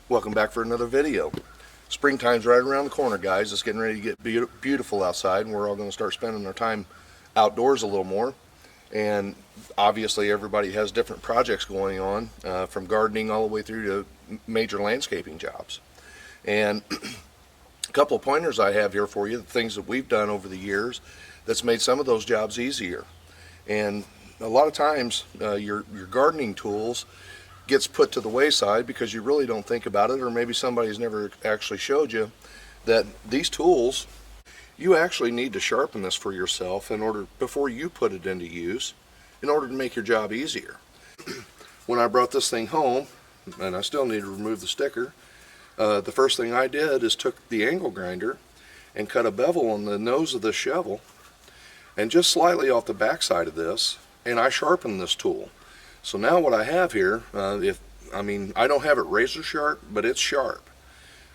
Welcome back for another video. Springtime's right around the corner, guys. It's getting ready to get beautiful outside, and we're all going to start spending our time outdoors a little more. And obviously everybody has different projects going on, from gardening all the way through to major landscaping jobs. And a couple of pointers I have here for you, the things that we've done over the years that's made some of those jobs easier. And a lot of times your gardening tools gets put to the wayside because you really don't think about it, or maybe somebody's never actually showed you that these tools, you actually need to sharpen this for yourself before you put it into use, in order to make your job easier. When I brought this thing home, and I still need to remove the sticker, the first thing I did is took the angle grinder and cut a bevel on the nose of this shovel and just slightly off the back side of this, and I sharpened this tool. So now what I have here, I don't have it razor sharp, but it's sharp.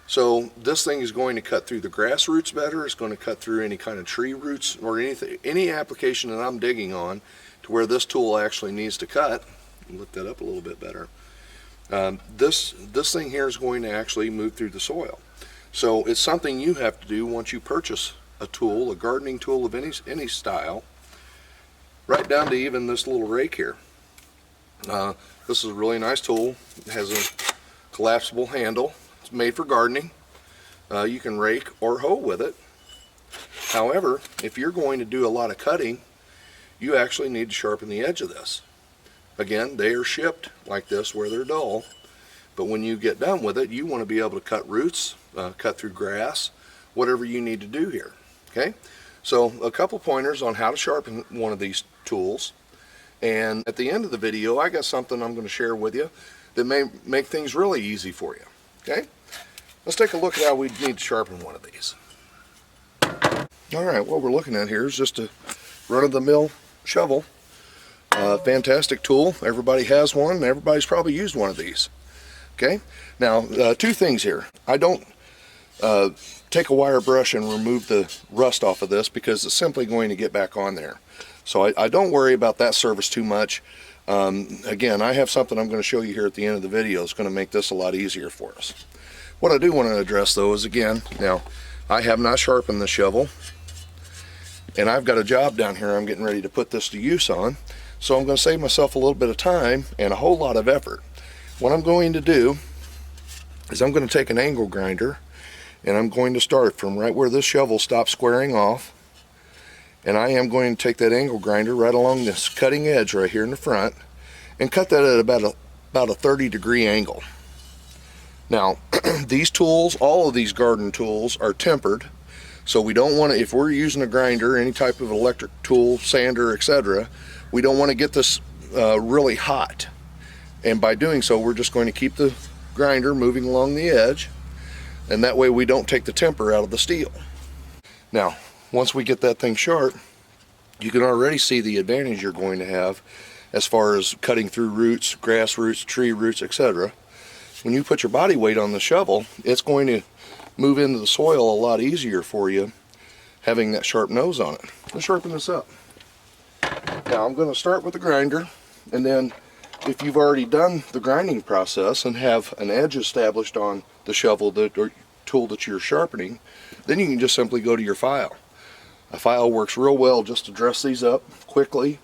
So this thing is going to cut through the grass roots better. It's going to cut through any kind of tree roots or any application that I'm digging on to where this tool actually needs to cut. Lift that up a little bit better. This thing here is going to actually move through the soil. So it's something you have to do once you purchase a tool, a gardening tool of any style, right down to even this little rake here. This is a really nice tool. It has a collapsible handle. It's made for gardening. You can rake or hoe with it. However, if you're going to do a lot of cutting, you actually need to sharpen the edge of this. Again, they are shipped like this where they're dull, but when you get done with it, you want to be able to cut roots, cut through grass, whatever you need to do here. Okay, so a couple pointers on how to sharpen one of these tools. And at the end of the video, I got something I'm going to share with you that may make things really easy for you. Okay, let's take a look at how we need to sharpen one of these. Alright, what we're looking at here is just a run-of-the-mill shovel. Fantastic tool. Everybody has one, and everybody's probably used one of these. Okay, now two things here. I don't take a wire brush and remove the rust off of this because it's simply going to get back on there. So I don't worry about that service too much. Again, I have something I'm going to show you here at the end of the video. It's going to make this a lot easier for us. What I do want to address though is, again, now I have not sharpened the shovel, and I've got a job down here I'm getting ready to put this to use on, so I'm going to save myself a little bit of time and a whole lot of effort. What I'm going to do is I'm going to take an angle grinder, and I'm going to start from right where this shovel stops squaring off, and I am going to take that angle grinder right along this cutting edge right here in the front and cut that at about a 30-degree angle. Now, these tools, all of these garden tools, are tempered, so we don't want to, if we're using a grinder, any type of electric tool, sander, etc., we don't want to get this really hot. And by doing so, we're just going to keep the grinder moving along the edge, and that way we don't take the temper out of the steel. Now, once we get that thing sharp, you can already see the advantage you're going to have as far as cutting through roots, grass roots, tree roots, etc. When you put your body weight on the shovel, it's going to move into the soil a lot easier for you having that sharp nose on it. Let's sharpen this up. Now I'm going to start with the grinder, and then if you've already done the grinding process and have an edge established on the shovel or tool that you're sharpening, then you can just simply go to your file. A file works real well just to dress these up quickly,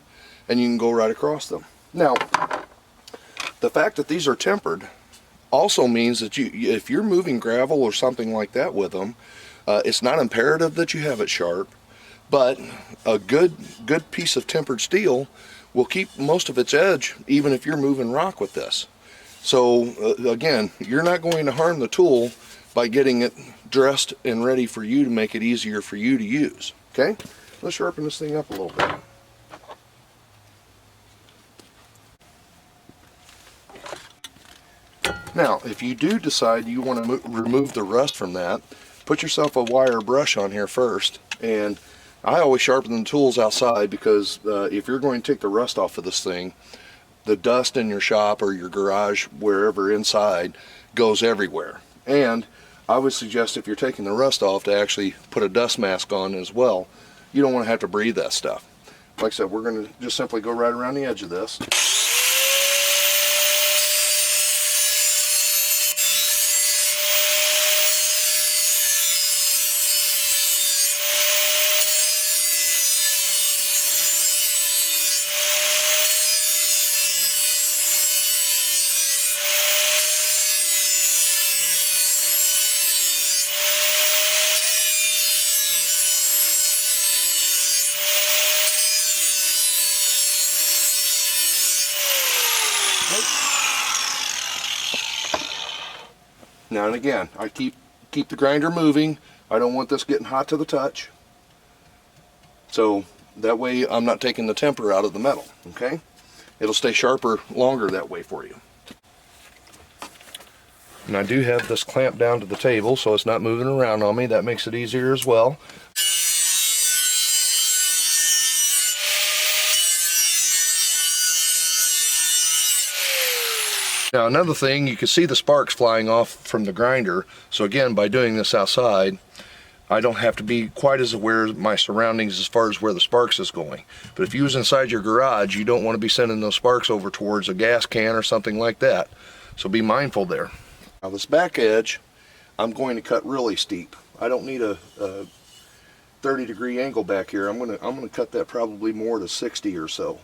and you can go right across them. Now, the fact that these are tempered also means that if you're moving gravel or something like that with them, it's not imperative that you have it sharp, but a good piece of tempered steel will keep most of its edge even if you're moving rock with this. So again, you're not going to harm the tool by getting it dressed and ready for you to make it easier for you to use. Okay, let's sharpen this thing up a little bit. Now, if you do decide you want to remove the rust from that, put yourself a wire brush on here first. And I always sharpen the tools outside because if you're going to take the rust off of this thing, the dust in your shop or your garage, wherever inside, goes everywhere. And I would suggest if you're taking the rust off to actually put a dust mask on as well. You don't want to have to breathe that stuff. Like I said, we're going to just simply go right around the edge of this. Now and again, I keep the grinder moving. I don't want this getting hot to the touch. So that way I'm not taking the temper out of the metal, okay? It'll stay sharper longer that way for you. And I do have this clamped down to the table so it's not moving around on me. That makes it easier as well. Now another thing, you can see the sparks flying off from the grinder. So again, by doing this outside, I don't have to be quite as aware of my surroundings as far as where the sparks is going. But if you was inside your garage, you don't want to be sending those sparks over towards a gas can or something like that. So be mindful there. Now this back edge, I'm going to cut really steep. I don't need a 30-degree angle back here. I'm gonna cut that probably more to 60 or so.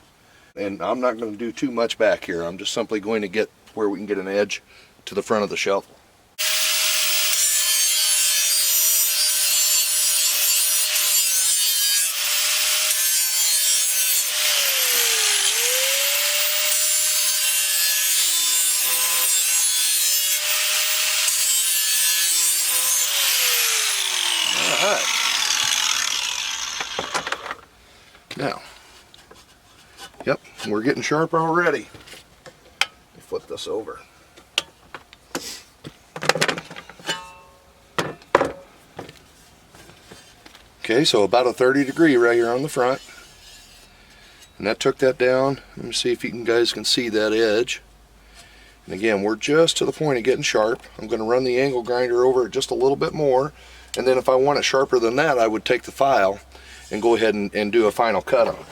And I'm not going to do too much back here. I'm just simply going to get where we can get an edge to the front of the shovel. Alright. Now, yep, we're getting sharp already. Let me flip this over. Okay, so about a 30-degree right here on the front. And that took that down. Let me see if you guys can see that edge. And again, we're just to the point of getting sharp. I'm going to run the angle grinder over it just a little bit more. And then if I want it sharper than that, I would take the file and go ahead and do a final cut on it.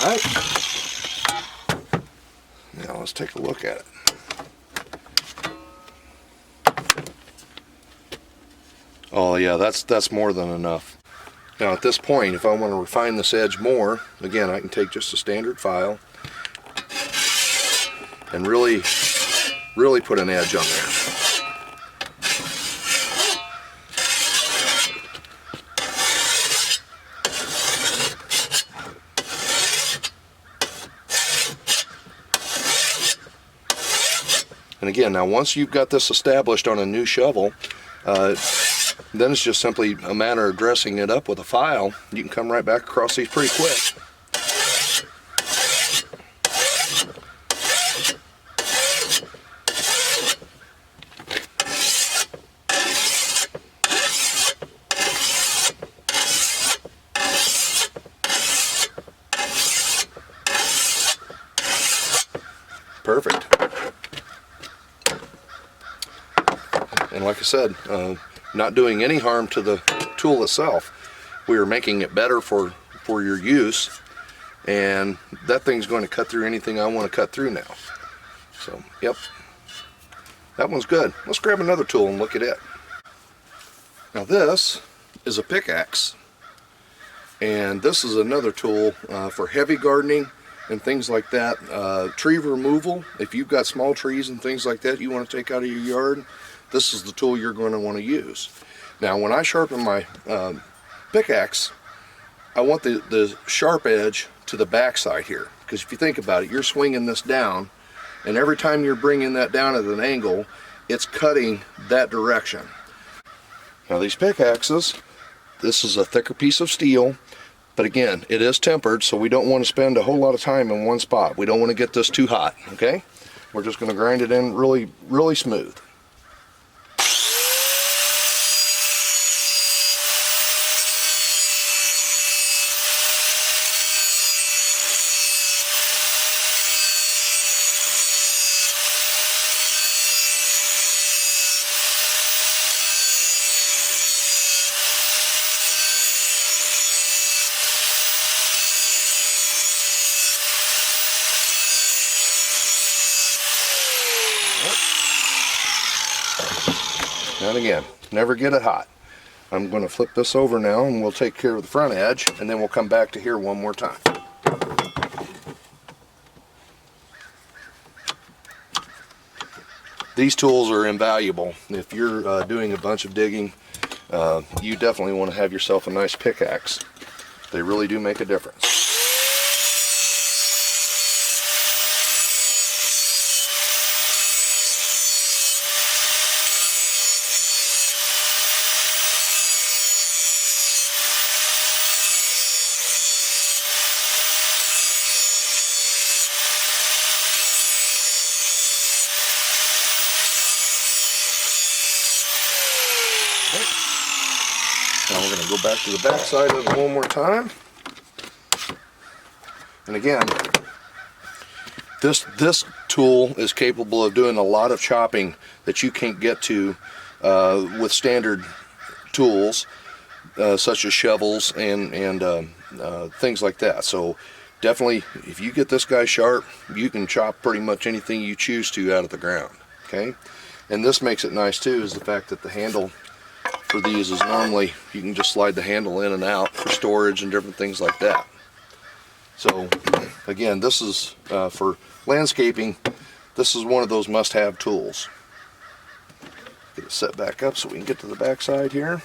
Alright, now let's take a look at it. Oh yeah, that's more than enough. Now at this point, if I want to refine this edge more, again, I can take just a standard file and really put an edge on there. And again, now once you've got this established on a new shovel, then it's just simply a matter of dressing it up with a file. You can come right back across these pretty quick. Perfect. And like I said, not doing any harm to the tool itself. We are making it better for your use, and that thing's going to cut through anything I want to cut through now. So, yep, that one's good. Let's grab another tool and look at it. Now this is a pickaxe, and this is another tool for heavy gardening and things like that. Tree removal, if you've got small trees and things like that you want to take out of your yard, this is the tool you're going to want to use. Now when I sharpen my pickaxe, I want the sharp edge to the back side here, because if you think about it, you're swinging this down, and every time you're bringing that down at an angle, it's cutting that direction. Now these pickaxes, this is a thicker piece of steel, but again, it is tempered, so we don't want to spend a whole lot of time in one spot. We don't want to get this too hot, okay? We're just going to grind it in really smooth. And again, never get it hot. I'm going to flip this over now and we'll take care of the front edge, and then we'll come back to here one more time. These tools are invaluable. If you're doing a bunch of digging, you definitely want to have yourself a nice pickaxe. They really do make a difference. Now we're going to go back to the back side of it one more time. And again, this tool is capable of doing a lot of chopping that you can't get to with standard tools such as shovels and things like that. So definitely, if you get this guy sharp, you can chop pretty much anything you choose to out of the ground. Okay, and this makes it nice too, is the fact that the handle for these is normally, you can just slide the handle in and out for storage and different things like that. So again, this is for landscaping, this is one of those must-have tools. Get it set back up so we can get to the back side here.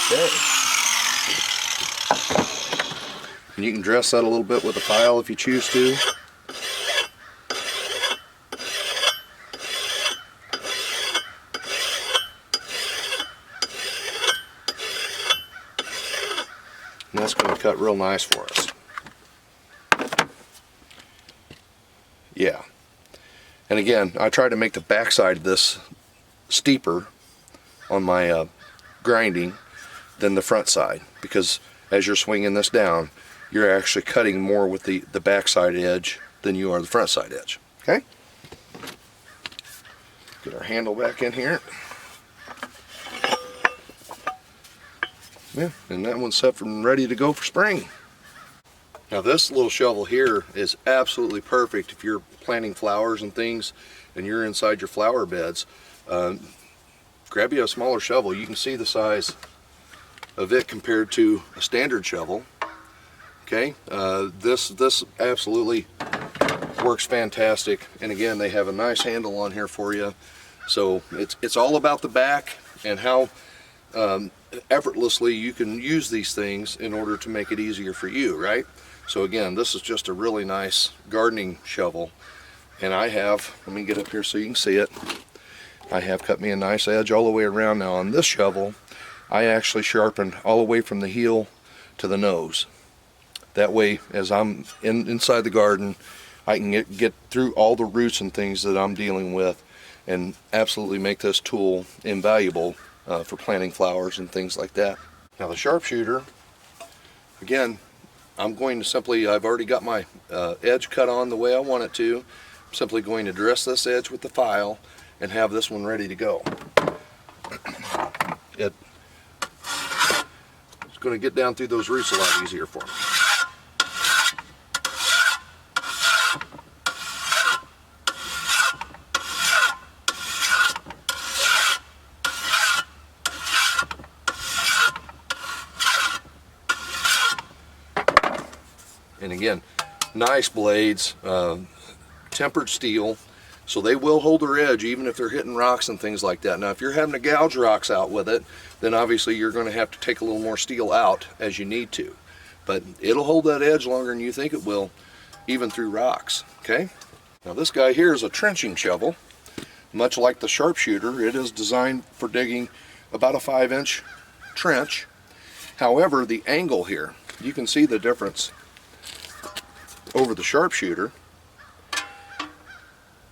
Okay. And you can dress that a little bit with a file if you choose to. And that's going to cut real nice for us. Yeah. And again, I try to make the back side of this steeper on my grinding than the front side, because as you're swinging this down, you're actually cutting more with the back side edge than you are the front side edge. Okay? Get our handle back in here. Yeah, and that one's set and ready to go for spring. Now this little shovel here is absolutely perfect if you're planting flowers and things and you're inside your flower beds. Grab you a smaller shovel. You can see the size of it compared to a standard shovel. Okay, this absolutely works fantastic, and again, they have a nice handle on here for you. So it's all about the back and how effortlessly you can use these things in order to make it easier for you, right? So again, this is just a really nice gardening shovel, and I have, let me get up here so you can see it, I have cut me a nice edge all the way around. Now on this shovel, I actually sharpened all the way from the heel to the nose. That way, as I'm inside the garden, I can get through all the roots and things that I'm dealing with, and absolutely make this tool invaluable for planting flowers and things like that. Now the sharpshooter, again, I'm going to simply, I've already got my edge cut on the way I want it to. I'm simply going to dress this edge with the file and have this one ready to go. It's going to get down through those roots a lot easier for me. And again, nice blades, tempered steel, so they will hold their edge even if they're hitting rocks and things like that. Now if you're having to gouge rocks out with it, then obviously you're going to have to take a little more steel out as you need to. But it'll hold that edge longer than you think it will, even through rocks. Okay? Now this guy here is a trenching shovel. Much like the sharpshooter, it is designed for digging about a 5-inch trench. However, the angle here, you can see the difference over the sharpshooter.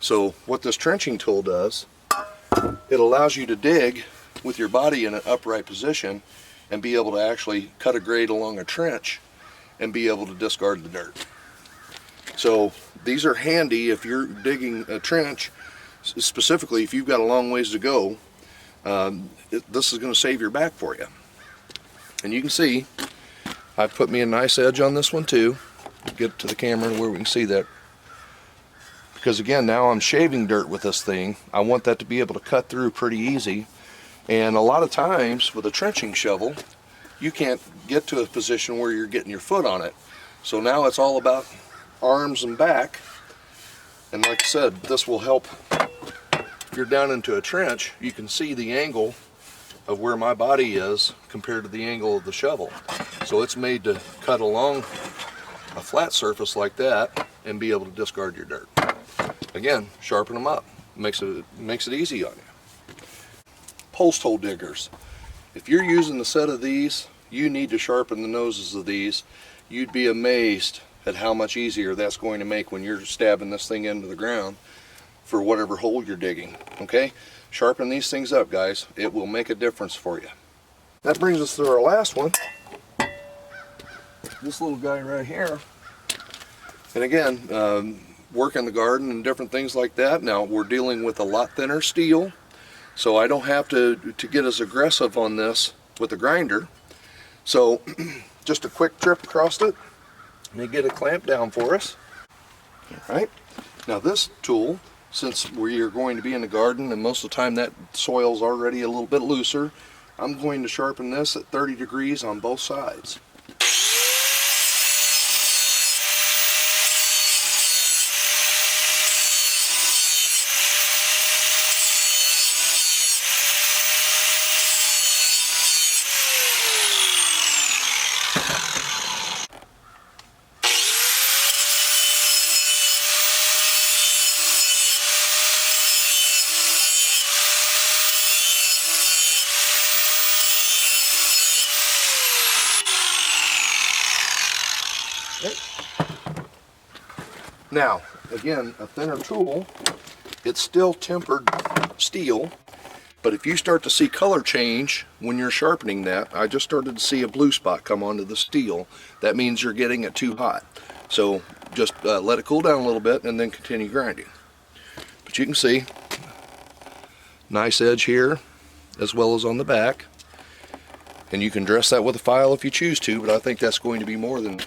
So what this trenching tool does, it allows you to dig with your body in an upright position, and be able to actually cut a grade along a trench and be able to discard the dirt. So these are handy if you're digging a trench, specifically if you've got a long ways to go. This is going to save your back for you. And you can see I've put me a nice edge on this one too. Get to the camera where we can see that, because again, now I'm shaving dirt with this thing. I want that to be able to cut through pretty easy. And a lot of times with a trenching shovel, you can't get to a position where you're getting your foot on it. So now it's all about arms and back. And like I said, this will help. If you're down into a trench, you can see the angle of where my body is compared to the angle of the shovel. So it's made to cut along a flat surface like that and be able to discard your dirt. Again, sharpen them up. Makes it easy on you. Post hole diggers. If you're using a set of these, you need to sharpen the noses of these. You'd be amazed at how much easier that's going to make when you're stabbing this thing into the ground for whatever hole you're digging. Okay? Sharpen these things up, guys. It will make a difference for you. That brings us to our last one. This little guy right here. And again, work in the garden and different things like that. Now we're dealing with a lot thinner steel, so I don't have to get as aggressive on this with the grinder. So just a quick trip across it. Let me get it clamped down for us. All right. Now this tool, since we are going to be in the garden and most of the time that soil's already a little bit looser, I'm going to sharpen this at 30 degrees on both sides. Now, again, a thinner tool, it's still tempered steel, but if you start to see color change when you're sharpening that, I just started to see a blue spot come onto the steel. That means you're getting it too hot. So just let it cool down a little bit and then continue grinding. But you can see, nice edge here as well as on the back. And you can dress that with a file if you choose to, but I think that's going to be more than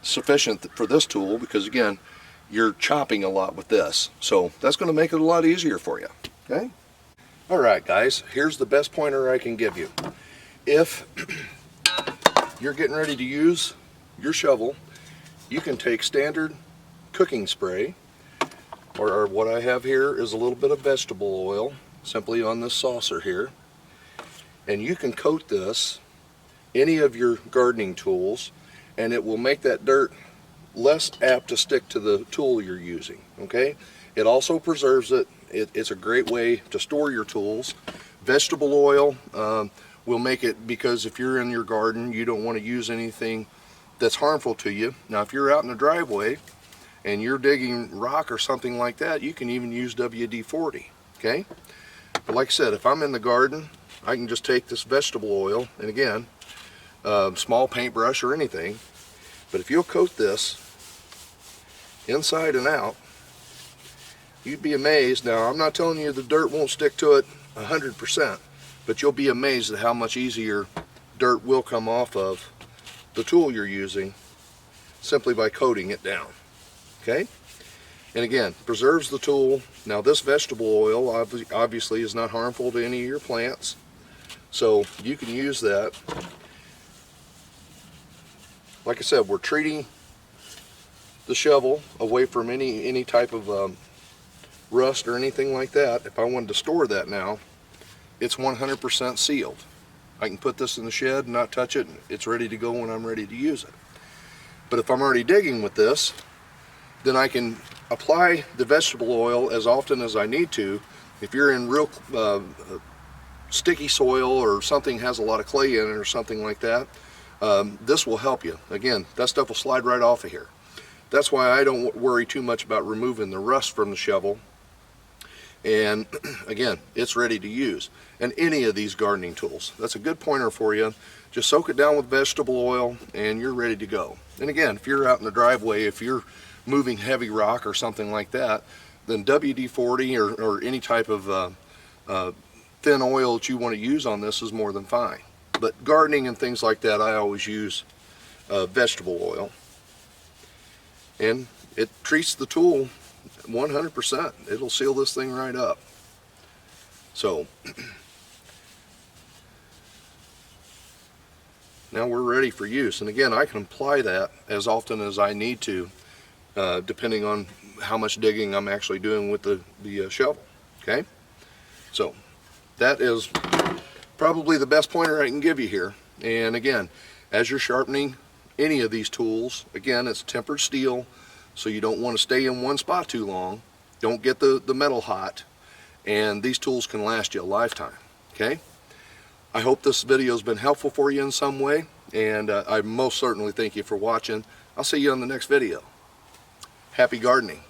sufficient for this tool, because again, you're chopping a lot with this, so that's going to make it a lot easier for you. Okay. All right, guys, here's the best pointer I can give you. If you're getting ready to use your shovel, you can take standard cooking spray, or what I have here is a little bit of vegetable oil simply on this saucer here, and you can coat this any of your gardening tools, and it will make that dirt less apt to stick to the tool you're using. Okay? It also preserves it. It's a great way to store your tools. Vegetable oil will make it, because if you're in your garden, you don't want to use anything that's harmful to you. Now, if you're out in the driveway and you're digging rock or something like that, you can even use WD-40. Okay? But like I said, if I'm in the garden, I can just take this vegetable oil, and again, small paintbrush or anything, but if you'll coat this inside and out, you'd be amazed. Now, I'm not telling you the dirt won't stick to it 100%, but you'll be amazed at how much easier dirt will come off of the tool you're using simply by coating it down. Okay? And again, preserves the tool. Now, this vegetable oil obviously is not harmful to any of your plants, so you can use that. Like I said, we're treating the shovel away from any type of rust or anything like that. If I wanted to store that now, it's 100% sealed. I can put this in the shed and not touch it. It's ready to go when I'm ready to use it. But if I'm already digging with this, then I can apply the vegetable oil as often as I need to. If you're in real sticky soil or something has a lot of clay in it or something like that, this will help you. Again, that stuff will slide right off of here. That's why I don't worry too much about removing the rust from the shovel, And again, it's ready to use. And any of these gardening tools, that's a good pointer for you. Just soak it down with vegetable oil and you're ready to go. And again, if you're out in the driveway, if you're moving heavy rock or something like that, then WD-40 or any type of thin oil that you want to use on this is more than fine. But gardening and things like that, I always use vegetable oil. And it treats the tool 100%. It'll seal this thing right up. So now we're ready for use. And again, I can apply that as often as I need to, depending on how much digging I'm actually doing with the shovel. Okay, so that is probably the best pointer I can give you here. And again, as you're sharpening any of these tools, again, it's tempered steel, so you don't want to stay in one spot too long. Don't get the metal hot, and these tools can last you a lifetime. Okay, I hope this video has been helpful for you in some way, and I most certainly thank you for watching. I'll see you on the next video. Happy gardening.